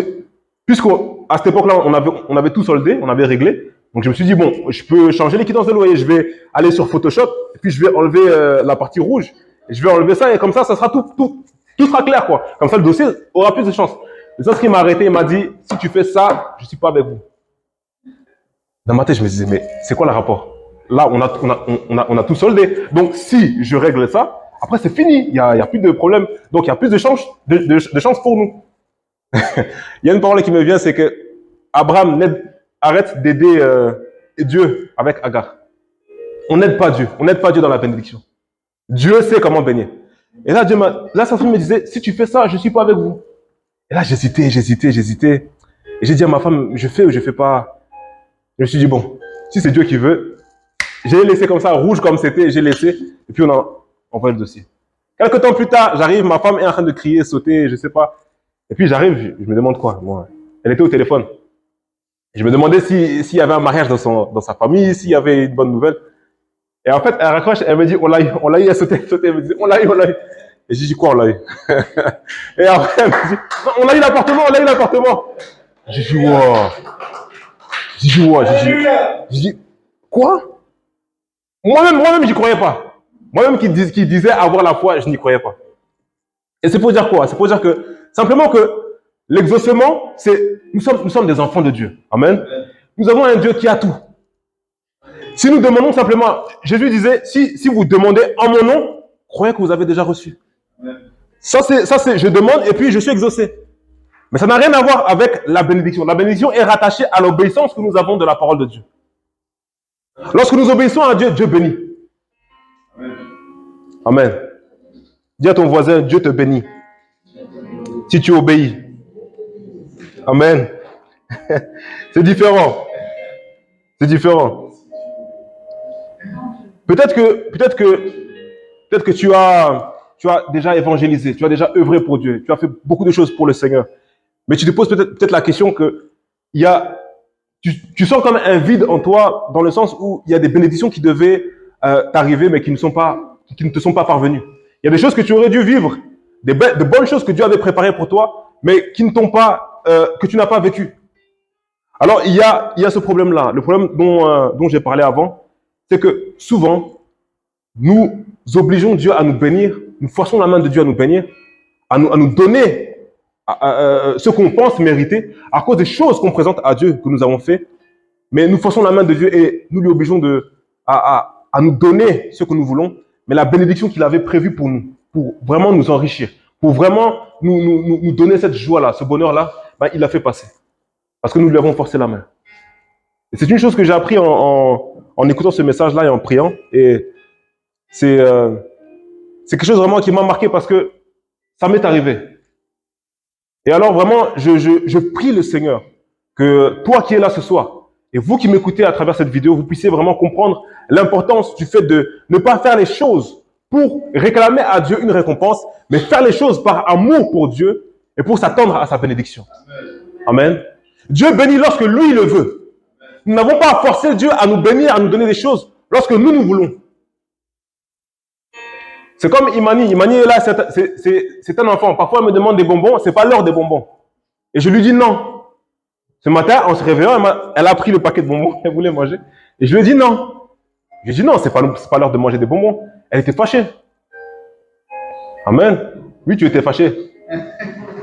puisqu'à cette époque-là, on avait tout soldé, on avait réglé. Donc, je me suis dit, bon, je peux changer les quittances de loyer. Je vais aller sur Photoshop, et puis je vais enlever la partie rouge. Et je vais enlever ça, et comme ça sera tout sera clair, quoi. Comme ça, le dossier aura plus de chance. Et ça, ce qui m'a arrêté, il m'a dit, si tu fais ça, je ne suis pas avec vous. Dans ma tête, je me disais, mais c'est quoi le rapport? Là, on a tout soldé. Donc, si je règle ça, après, c'est fini. Il y a plus de problème. Donc, il y a plus de chance pour nous. Il y a une parole qui me vient, c'est que Abraham arrête d'aider Dieu avec Agar. On n'aide pas Dieu. On n'aide pas Dieu dans la bénédiction. Dieu sait comment bénir. Et là, sa femme me disait, si tu fais ça, je ne suis pas avec vous. Et là, j'hésitais. Et j'ai dit à ma femme, je fais ou je ne fais pas. Je me suis dit, bon, si c'est Dieu qui veut, j'ai laissé comme ça, rouge comme c'était, j'ai laissé, et puis on a envoyé le dossier. Quelques temps plus tard, j'arrive, ma femme est en train de crier, sauter, je ne sais pas. Et puis j'arrive, je me demande quoi, moi. Elle était au téléphone. Je me demandais s'il y avait un mariage dans sa famille, s'il y avait une bonne nouvelle. Et en fait, elle raccroche, elle me dit, on l'a eu, elle sautait, elle me dit, on l'a eu. Et j'ai dit, quoi, on l'a eu? Et après, elle me dit, on a eu l'appartement. J'ai dit, wow. J'ai dit, quoi? Moi-même, j'y croyais pas. Moi-même qui disais avoir la foi, je n'y croyais pas. Et c'est pour dire quoi? C'est pour dire que, simplement que l'exaucement, nous sommes des enfants de Dieu. Amen. Nous avons un Dieu qui a tout. Si nous demandons simplement, Jésus disait, si vous demandez en mon nom, croyez que vous avez déjà reçu. Ça c'est, je demande et puis je suis exaucé. Mais ça n'a rien à voir avec la bénédiction. La bénédiction est rattachée à l'obéissance que nous avons de la parole de Dieu. Lorsque nous obéissons à Dieu, Dieu bénit. Amen. Dis à ton voisin, Dieu te bénit. Si tu obéis. Amen. C'est différent. C'est différent. Peut-être que tu as déjà évangélisé, tu as déjà œuvré pour Dieu, tu as fait beaucoup de choses pour le Seigneur. Mais tu te poses peut-être la question que tu sens comme un vide en toi, dans le sens où il y a des bénédictions qui devaient t'arriver, mais qui ne te sont pas parvenues. Il y a des choses que tu aurais dû vivre, de bonnes choses que Dieu avait préparées pour toi, mais qui ne t'ont pas, que tu n'as pas vécu. Alors il y a ce problème-là. Le problème dont j'ai parlé avant, c'est que souvent nous obligeons Dieu à nous bénir, nous forçons la main de Dieu à nous bénir, à nous donner ce qu'on pense mériter à cause des choses qu'on présente à Dieu que nous avons fait, mais nous forçons la main de Dieu et nous lui obligeons à nous donner ce que nous voulons, mais la bénédiction qu'il avait prévue pour nous, pour vraiment nous enrichir, pour vraiment nous donner cette joie-là, ce bonheur-là, ben, il l'a fait passer. Parce que nous lui avons forcé la main. Et c'est une chose que j'ai appris en écoutant ce message-là et en priant, et c'est quelque chose vraiment qui m'a marqué parce que ça m'est arrivé. Et alors vraiment, je prie le Seigneur que toi qui es là ce soir, et vous qui m'écoutez à travers cette vidéo, vous puissiez vraiment comprendre l'importance du fait de ne pas faire les choses pour réclamer à Dieu une récompense, mais faire les choses par amour pour Dieu et pour s'attendre à sa bénédiction. Amen. Dieu bénit lorsque lui le veut. Nous n'avons pas à forcer Dieu à nous bénir, à nous donner des choses lorsque nous voulons. C'est comme Imani. Imani est là, c'est un enfant. Parfois, elle me demande des bonbons, c'est pas l'heure des bonbons. Et je lui dis non. Ce matin, en se réveillant, elle a pris le paquet de bonbons, elle voulait manger. Et je lui ai dit non. Je lui ai dit non, c'est pas l'heure de manger des bonbons. Elle était fâchée. Amen. Oui, tu étais fâché.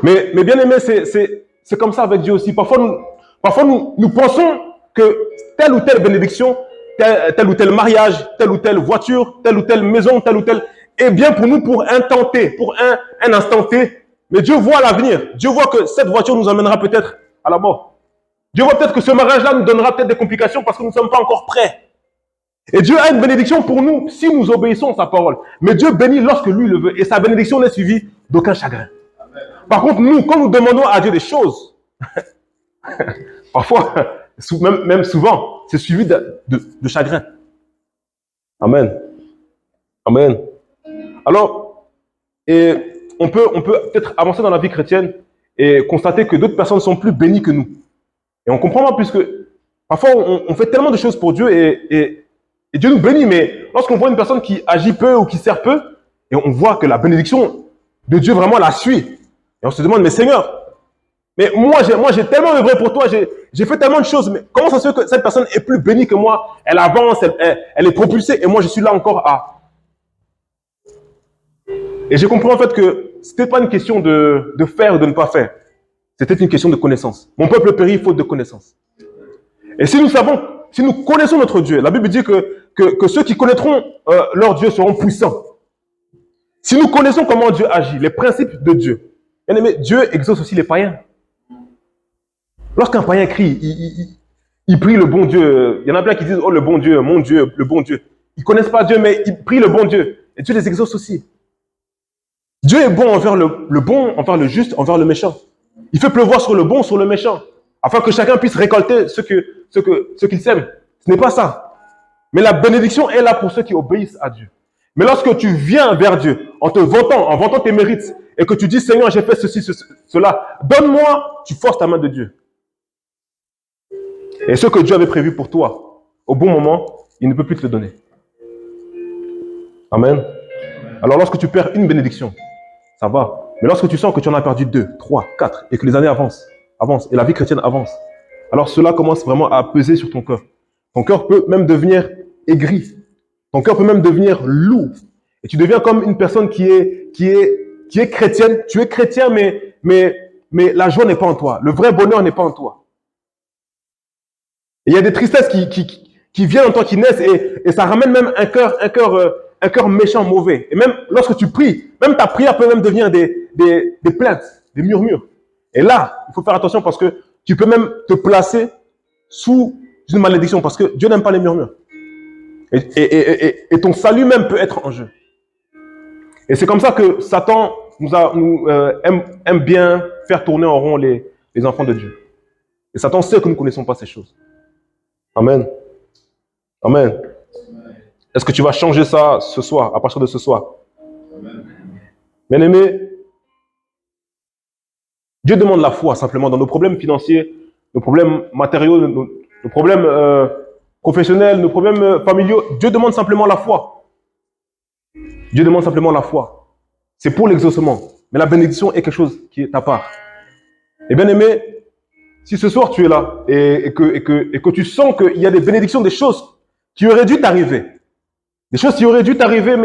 Mais bien aimé, c'est comme ça avec Dieu aussi. Parfois, nous pensons que telle ou telle bénédiction, tel ou tel mariage, telle ou telle voiture, telle ou telle maison, telle ou telle, est bien pour nous pour un temps T, pour un instant T. Mais Dieu voit l'avenir. Dieu voit que cette voiture nous amènera peut-être à la mort. Dieu voit peut-être que ce mariage-là nous donnera peut-être des complications parce que nous ne sommes pas encore prêts. Et Dieu a une bénédiction pour nous si nous obéissons à sa parole. Mais Dieu bénit lorsque lui le veut. Et sa bénédiction n'est suivie d'aucun chagrin. Par contre, nous, quand nous demandons à Dieu des choses, parfois, même souvent, c'est suivi de chagrin. Amen. Amen. Alors, et on peut peut-être avancer dans la vie chrétienne et constater que d'autres personnes sont plus bénies que nous. Et on comprend puisque parfois on fait tellement de choses pour Dieu et Dieu nous bénit, mais lorsqu'on voit une personne qui agit peu ou qui sert peu, et on voit que la bénédiction de Dieu vraiment la suit. Et on se demande, mais Seigneur, mais moi j'ai tellement œuvré pour toi, j'ai fait tellement de choses, mais comment ça se fait que cette personne est plus bénie que moi? Elle avance, elle est propulsée, et moi je suis là encore à... Et j'ai compris en fait que c'était pas une question de faire ou de ne pas faire. C'était une question de connaissance. Mon peuple périt faute de connaissance. Et si nous connaissons notre Dieu, la Bible dit que ceux qui connaîtront leur Dieu seront puissants. Si nous connaissons comment Dieu agit, les principes de Dieu, bien aimé, Dieu exauce aussi les païens. Lorsqu'un païen crie, il prie le bon Dieu. Il y en a plein qui disent, oh le bon Dieu, mon Dieu, le bon Dieu. Ils ne connaissent pas Dieu, mais ils prient le bon Dieu. Et Dieu les exauce aussi. Dieu est bon envers le bon, envers le juste, envers le méchant. Il fait pleuvoir sur le bon, sur le méchant, afin que chacun puisse récolter ce qu'il sème. Ce n'est pas ça. Mais la bénédiction est là pour ceux qui obéissent à Dieu. Mais lorsque tu viens vers Dieu en te vantant, en vantant tes mérites, et que tu dis, Seigneur, j'ai fait ceci, cela, donne-moi, tu forces ta main de Dieu. Et ce que Dieu avait prévu pour toi, au bon moment, il ne peut plus te le donner. Amen. Alors lorsque tu perds une bénédiction, ça va. Mais lorsque tu sens que tu en as perdu 2, 3, 4, et que les années avancent, et la vie chrétienne avance, alors cela commence vraiment à peser sur ton cœur. Ton cœur peut même devenir aigri. Ton cœur peut même devenir lourd. Et tu deviens comme une personne qui est chrétienne. Tu es chrétien, mais la joie n'est pas en toi. Le vrai bonheur n'est pas en toi. Et il y a des tristesses qui viennent en toi, qui naissent, et ça ramène même un cœur méchant, mauvais. Et même lorsque tu pries, même ta prière peut même devenir des plaintes, des murmures. Et là, il faut faire attention parce que tu peux même te placer sous une malédiction parce que Dieu n'aime pas les murmures. Et ton salut même peut être en jeu. Et c'est comme ça que Satan aime bien faire tourner en rond les enfants de Dieu. Et Satan sait que nous ne connaissons pas ces choses. Amen. Amen. Est-ce que tu vas changer ça ce soir, à partir de ce soir? Bien aimé, Dieu demande la foi simplement dans nos problèmes financiers, nos problèmes matériaux, nos problèmes professionnels, nos problèmes familiaux. Dieu demande simplement la foi. Dieu demande simplement la foi. C'est pour l'exaucement. Mais la bénédiction est quelque chose qui est à part. Et bien aimé, si ce soir tu es là et que tu sens qu'il y a des bénédictions, des choses qui auraient dû t'arriver, des choses qui auraient dû t'arriver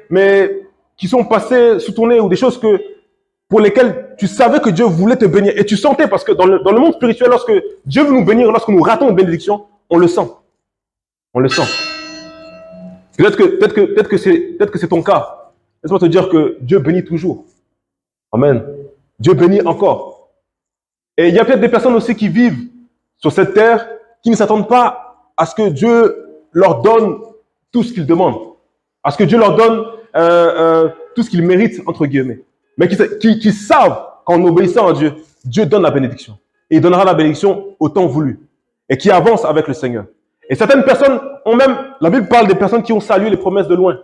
mais qui sont passées sous ton nez, ou des choses pour lesquelles tu savais que Dieu voulait te bénir et tu sentais, parce que dans le monde spirituel, lorsque Dieu veut nous bénir, lorsque nous ratons une bénédiction, on le sent. On le sent. Peut-être que c'est ton cas. Laisse-moi te dire que Dieu bénit toujours. Amen. Dieu bénit encore. Et il y a peut-être des personnes aussi qui vivent sur cette terre qui ne s'attendent pas à ce que Dieu leur donne tout ce qu'ils demandent, à ce que Dieu leur donne tout ce qu'ils méritent, entre guillemets. Mais qui savent qu'en obéissant à Dieu, Dieu donne la bénédiction. Et il donnera la bénédiction au temps voulu. Et qui avancent avec le Seigneur. Et certaines personnes ont même, la Bible parle des personnes qui ont salué les promesses de loin.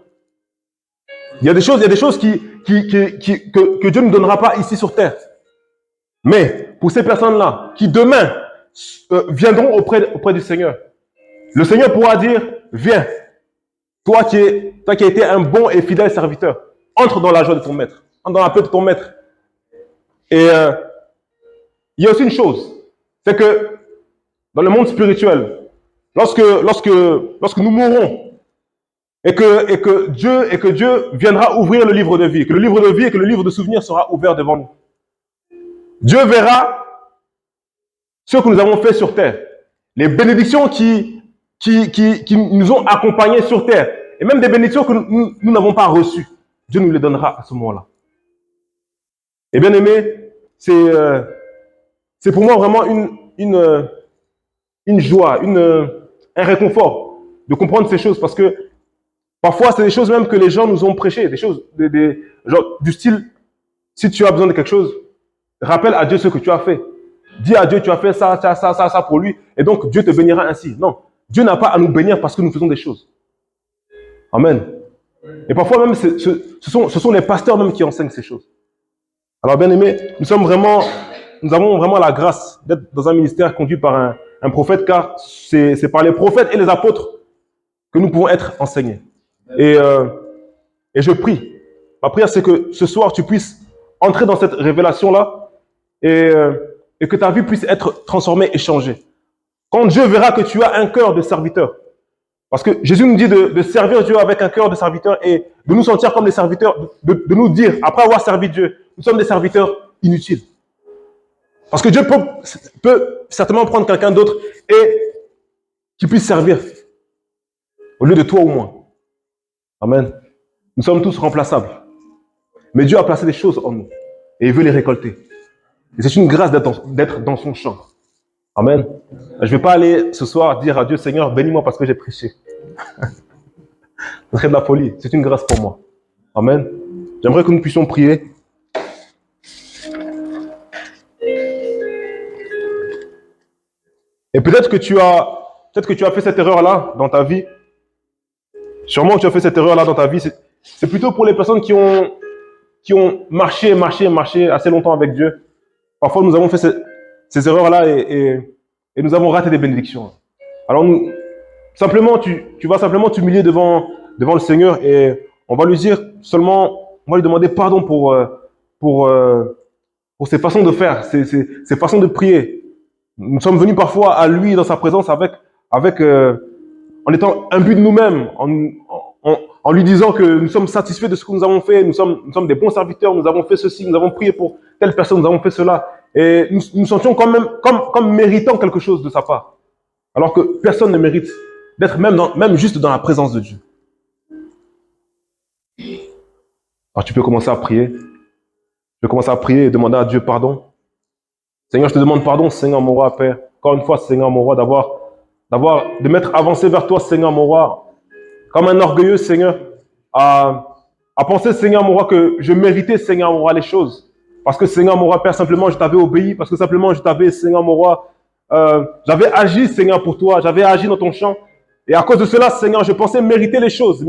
Il y a des choses que Dieu ne donnera pas ici sur terre. Mais pour ces personnes-là, qui demain viendront auprès du Seigneur, le Seigneur pourra dire, viens, toi qui as été un bon et fidèle serviteur, entre dans la joie de ton maître, entre dans la paix de ton maître. Et il y a aussi une chose, c'est que dans le monde spirituel, lorsque nous mourrons, et que Dieu viendra ouvrir le livre de vie, que le livre de vie et que le livre de souvenirs sera ouvert devant nous. Dieu verra ce que nous avons fait sur terre, les bénédictions qui nous ont accompagnés sur terre, et même des bénédictions que nous n'avons pas reçues. Dieu nous les donnera à ce moment-là. Et bien aimé, c'est pour moi vraiment une joie, un réconfort de comprendre ces choses, parce que parfois c'est des choses même que les gens nous ont prêchées, des choses genre, du style, si tu as besoin de quelque chose, rappelle à Dieu ce que tu as fait. Dis à Dieu, tu as fait ça pour lui, et donc Dieu te bénira ainsi. Non, Dieu n'a pas à nous bénir parce que nous faisons des choses. Amen. Et parfois même, ce sont les pasteurs même qui enseignent ces choses. Alors bien aimé, nous avons vraiment la grâce d'être dans un ministère conduit par un prophète, car c'est par les prophètes et les apôtres que nous pouvons être enseignés. Et je prie. Ma prière, c'est que ce soir, tu puisses entrer dans cette révélation-là et que ta vie puisse être transformée et changée. Quand Dieu verra que tu as un cœur de serviteur, parce que Jésus nous dit de servir Dieu avec un cœur de serviteur et de nous sentir comme des serviteurs, de nous dire, après avoir servi Dieu, nous sommes des serviteurs inutiles. Parce que Dieu peut certainement prendre quelqu'un d'autre et qui puisse servir au lieu de toi ou moi. Amen. Nous sommes tous remplaçables. Mais Dieu a placé des choses en nous et il veut les récolter. Et c'est une grâce d'être dans son champ. Amen. Je ne vais pas aller ce soir dire à Dieu, Seigneur, bénis-moi parce que j'ai prêché. Ce serait de la folie. C'est une grâce pour moi. Amen. J'aimerais que nous puissions prier. Et peut-être que tu as fait cette erreur-là dans ta vie. Sûrement que tu as fait cette erreur-là dans ta vie. C'est plutôt pour les personnes qui ont marché assez longtemps avec Dieu. Parfois, nous avons fait ces erreurs-là et nous avons raté des bénédictions. Alors, simplement, tu vas simplement t'humilier devant le Seigneur et on va lui dire seulement, on va lui demander pardon pour ses façons de faire, ses façons de prier. Nous sommes venus parfois à lui dans sa présence en étant imbus de nous-mêmes, en lui disant que nous sommes satisfaits de ce que nous avons fait, nous sommes des bons serviteurs, nous avons fait ceci, nous avons prié pour telle personne, nous avons fait cela. Et nous nous sentions quand même comme méritant quelque chose de sa part. Alors que personne ne mérite d'être même juste dans la présence de Dieu. Alors tu peux commencer à prier. Tu peux commencer à prier et demander à Dieu pardon. Seigneur, je te demande pardon, Seigneur mon roi, Père. Encore une fois, Seigneur mon roi, de m'être avancé vers toi, Seigneur mon roi, comme un orgueilleux, Seigneur, à penser, Seigneur mon roi, que je méritais, Seigneur mon roi, les choses. Parce que, Seigneur mon roi, Père, simplement, je t'avais obéi. Parce que simplement, je t'avais, Seigneur mon roi, j'avais agi, Seigneur, pour toi. J'avais agi dans ton champ. Et à cause de cela, Seigneur, je pensais mériter les choses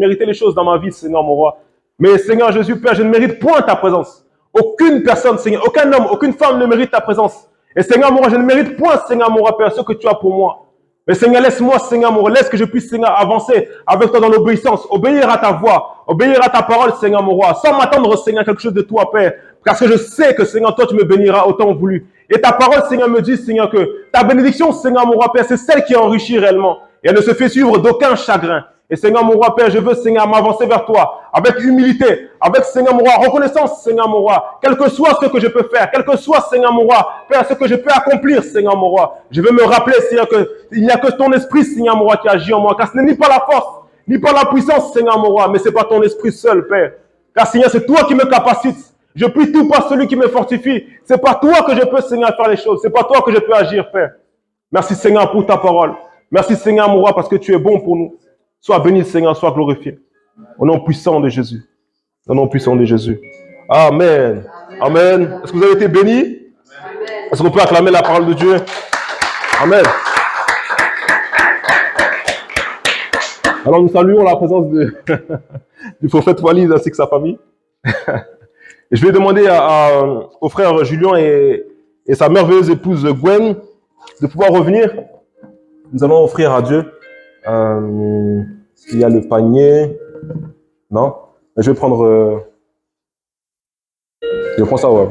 dans ma vie, Seigneur mon roi. Mais, Seigneur Jésus, Père, je ne mérite point ta présence. Aucune personne, Seigneur, aucun homme, aucune femme ne mérite ta présence. Et, Seigneur mon roi, je ne mérite point, Seigneur mon roi, Père, ce que tu as pour moi. Mais Seigneur, laisse-moi, Seigneur, mon roi, laisse que je puisse, Seigneur, avancer avec toi dans l'obéissance, obéir à ta voix, obéir à ta parole, Seigneur, mon roi, sans m'attendre, Seigneur, quelque chose de toi, Père. Parce que je sais que, Seigneur, toi, tu me béniras autant voulu. Et ta parole, Seigneur, me dit, Seigneur, que ta bénédiction, Seigneur, mon roi, Père, c'est celle qui enrichit réellement. Et elle ne se fait suivre d'aucun chagrin. Et Seigneur, mon roi, Père, je veux, Seigneur, m'avancer vers toi, avec humilité, avec, Seigneur, mon roi, reconnaissance, Seigneur, mon roi, quel que soit ce que je peux faire, quel que soit, Seigneur, mon roi, Père, ce que je peux accomplir, Seigneur, mon roi. Je veux me rappeler, Seigneur, qu'il n'y a que ton esprit, Seigneur, mon roi, qui agit en moi, car ce n'est ni par la force, ni par la puissance, Seigneur, mon roi, mais c'est par ton esprit seul, Père. Car, Seigneur, c'est toi qui me capacite. Je prie tout par celui qui me fortifie. C'est par toi que je peux, Seigneur, faire les choses. C'est par toi que je peux agir, Père. Merci, Seigneur, pour ta parole. Merci, Seigneur, mon roi, parce que tu es bon pour nous. Sois béni, Seigneur, sois glorifié. Au nom puissant de Jésus. Au nom puissant de Jésus. Amen. Amen. Est-ce que vous avez été bénis? Est-ce qu'on peut acclamer la parole de Dieu? Amen. Alors nous saluons la présence du prophète Walid ainsi que sa famille. Et je vais demander au frère Julien et sa merveilleuse épouse Gwen de pouvoir revenir. Nous allons offrir à Dieu. Il y a le panier. Non? Je vais prendre... je prends ça, ouais.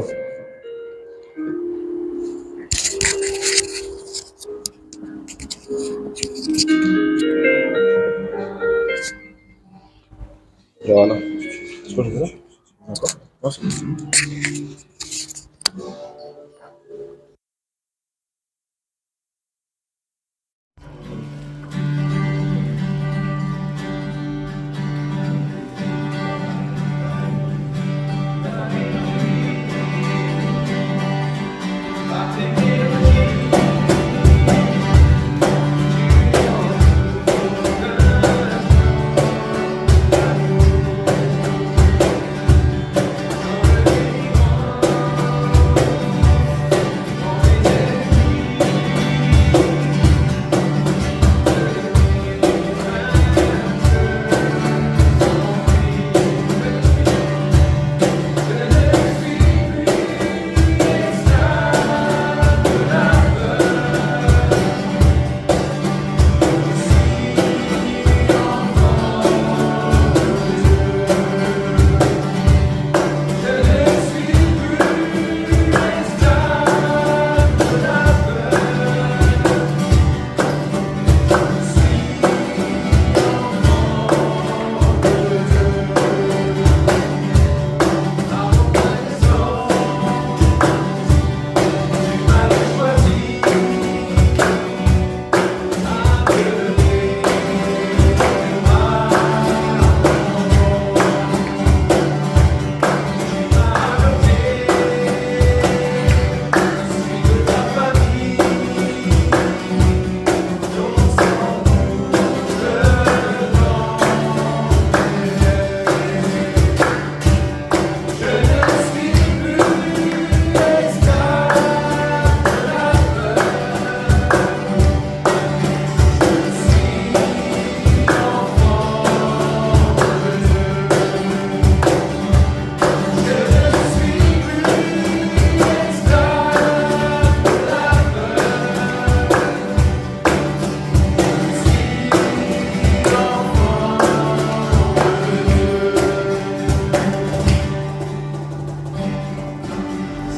Voilà. C'est quoi, je veux dire? D'accord. Non, c'est bon.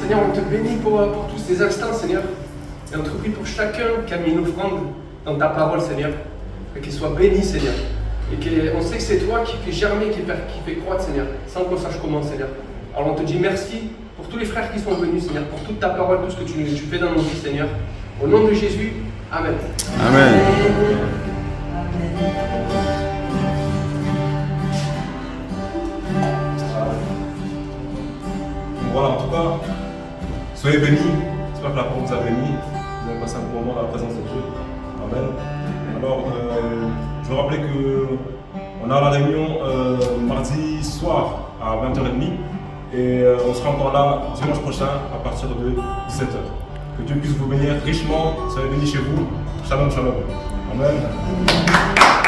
Seigneur, on te bénit pour tous ces instants, Seigneur. Et on te prie pour chacun qui a mis une offrande dans ta parole, Seigneur. Et qu'il soit béni, Seigneur. Et qu'on sait que c'est toi qui fais germer, qui fait croître, Seigneur, sans qu'on sache comment, Seigneur. Alors on te dit merci pour tous les frères qui sont venus, Seigneur, pour toute ta parole, tout ce que tu fais dans nos vies, Seigneur. Au nom de Jésus, Amen. Amen. Voilà, en tout cas, soyez bénis. J'espère que la parole vous a bénis. Vous avez passé un bon moment dans la présence de Dieu. Amen. Alors, je veux rappeler qu'on a la réunion mardi soir à 20h30 et on sera encore là dimanche prochain à partir de 17h. Que Dieu puisse vous bénir richement. Soyez bénis chez vous. Shalom, shalom. Amen.